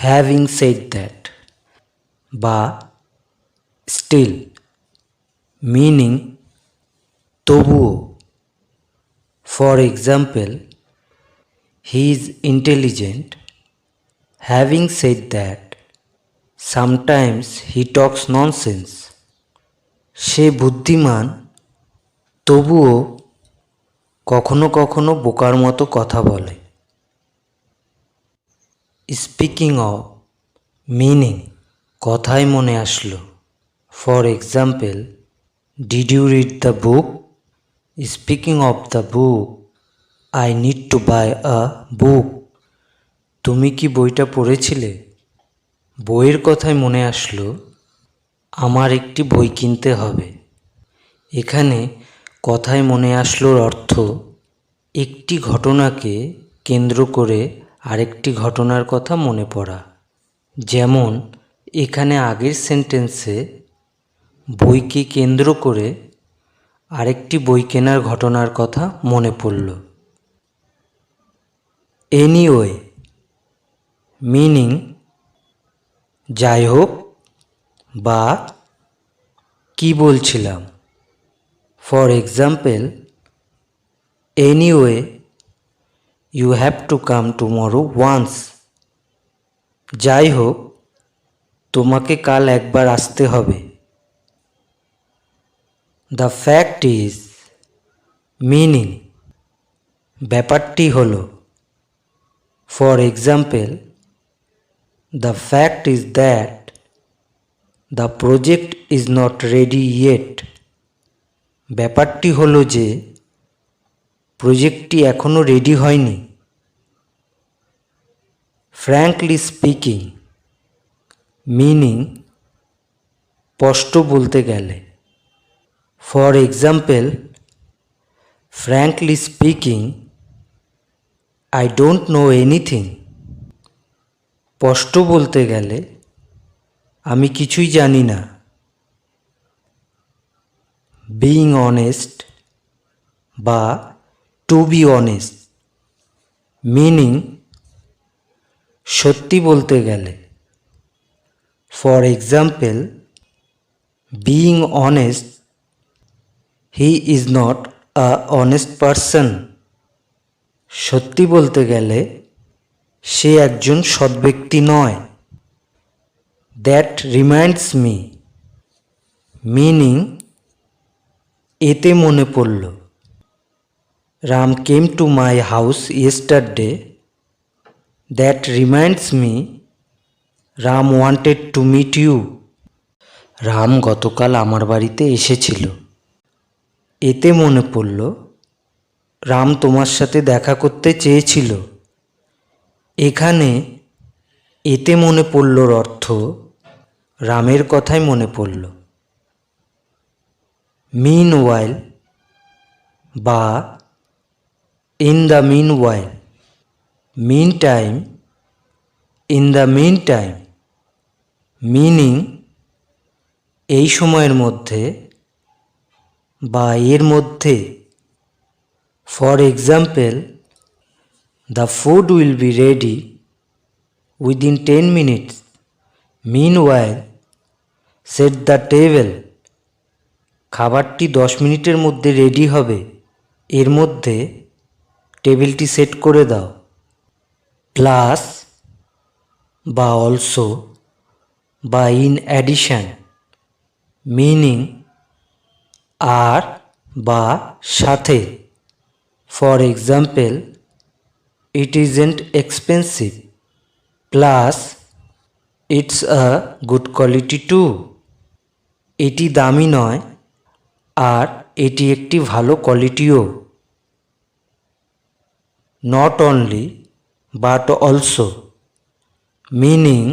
Having said that বা still, meaning তবুও। For example, he is intelligent, having said that sometimes he talks nonsense. সে বুদ্ধিমান, তবুও কখনো কখনো বোকার মতো কথা বলে। স্পিকিং অফ, মিনিং কথায় মনে আসলো। For example, did you read the book? Speaking of the book, I need to buy a book. তুমি কি বইটা পড়েছিলে? বইয়ের কথায় মনে আসলো, আমার একটি বই কিনতে হবে। এখানে কথায় মনে আসলোর অর্থ একটি ঘটনাকে কেন্দ্র করে আরেকটি ঘটনার কথা মনে পড়া। যেমন এখানে আগের সেন্টেন্সে বইকে কেন্দ্র করে আরেকটি বই কেনার ঘটনার কথা মনে পড়ল। এনিওয়ে, মিনিং যাই হোক বা কি বলছিলাম। For example, anyway you have to come tomorrow once. যাই হোক, তোমাকে কাল একবার আসতে হবে। দ্য ফ্যাক্ট ইজ, মিনিং ব্যাপারটি হলো। For example, the fact is that the project is not ready yet. ব্যাপারটি হলো যে প্রজেক্টটি এখনও রেডি হয়নি। ফ্র্যাঙ্কলি স্পিকিং, মিনিং স্পষ্ট বলতে গেলে। For example, frankly speaking, I don't know anything. স্পষ্ট বলতে গেলে আমি কিছুই জানি না। বিইং অনেস্ট বা টু বি অনেস্ট, মিনিং সত্যি বলতে গেলে। For example, being honest, he is not a honest person. সত্যি বলতে গেলে সে একজন সৎ ব্যক্তি নয়। দ্যাট রিমাইন্ডস মি, মিনিং এতে মনে পড়ল। Ram came to my house yesterday, that reminds me Ram wanted to meet you. Ram গতকাল আমার বাড়িতে এসেছিল। এতে মনে পড়ল রাম তোমার সাথে দেখা করতে চেয়েছিল। এখানে এতে মনে পড়লর অর্থ রামের কথাই মনে পড়ল। মিনওয়াইল বা in the meanwhile, mean time, in the mean time, meaning এই সময়ের মধ্যে বা এর মধ্যে। For example, the food will be ready within 10 minutes, meanwhile set the table. খাবারটি 10 মিনিটের মধ্যে রেডি হবে, এর মধ্যে টেবিলটি সেট করে দাও। প্লাস বা অলসো বা ইন অ্যাডিশন, মিনিং আর বা সাথে। For example, it isn't expensive plus it's a good quality too. এটি দামি নয় আর এটি একটি ভালো কোয়ালিটিও। Not only but also, meaning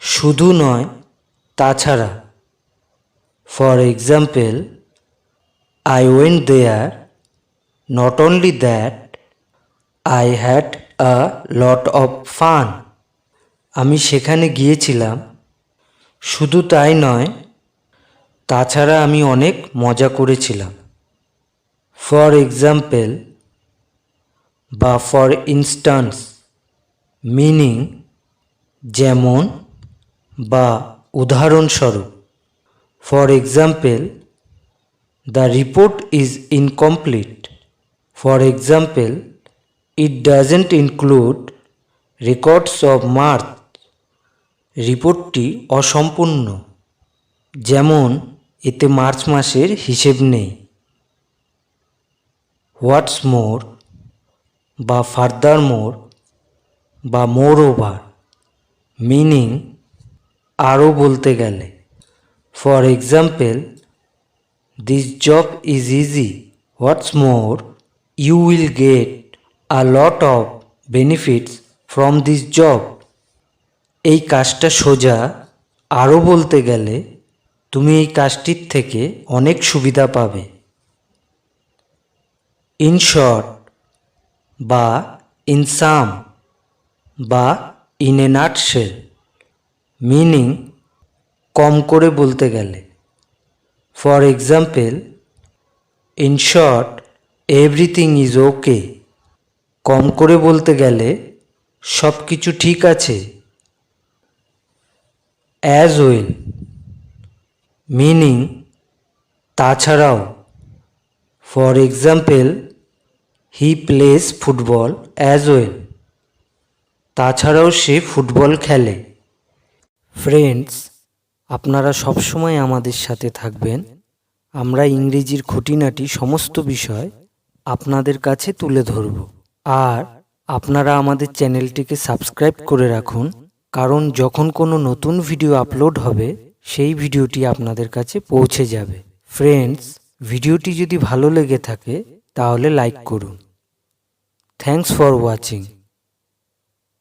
শুধু নয় তাছাড়া। For example, I went there, not only that I had a lot of fun. আমি সেখানে গিয়েছিলাম, শুধু তাই নয় তাছাড়া আমি অনেক মজা করেছিলাম। ফর এক্সাম্পল বা ফর ইনস্ট্যান্স, মিনিং যেমন বা উদাহরণস্বরূপ, for example, the report is incomplete. For example, it doesn't include records of March. রিপোর্টটি অসম্পূর্ণ, যেমন এতে মার্চ মাসের হিসেব নেই। হোয়াটস মোর বা ফার্দার মোর বা মোর ওভার, মিনিং আরও বলতে গেলে। For example, this job is easy. What's more, you will get a lot of benefits from this job. এই কাজটা সোজা, আরও বলতে গেলে তুমি এই কাজটির থেকে অনেক সুবিধা পাবে। ইন শর্ট বা ইন সাম বা ইন এ নাটশেল, মিনিং কম করে বলতে গেলে। For example, in short everything is okay. কম করে বলতে গেলে সব কিছু ঠিক আছে। অ্যাজ ওয়েল, মিনিং তাছাড়াও। For example, he plays football as well. তাছাড়াও সে ফুটবল খেলে। ফ্রেন্ডস, আপনারা সবসময় আমাদের সাথে থাকবেন। আমরা ইংরেজির খুঁটিনাটি সমস্ত বিষয় আপনাদের কাছে তুলে ধরব। আর আপনারা আমাদের চ্যানেলটিকে সাবস্ক্রাইব করে রাখুন, কারণ যখন কোনো নতুন ভিডিও আপলোড হবে সেই ভিডিওটি আপনাদের কাছে পৌঁছে যাবে। ফ্রেন্ডস, ভিডিওটি যদি ভালো লেগে থাকে তাহলে লাইক করুন। Thanks for watching.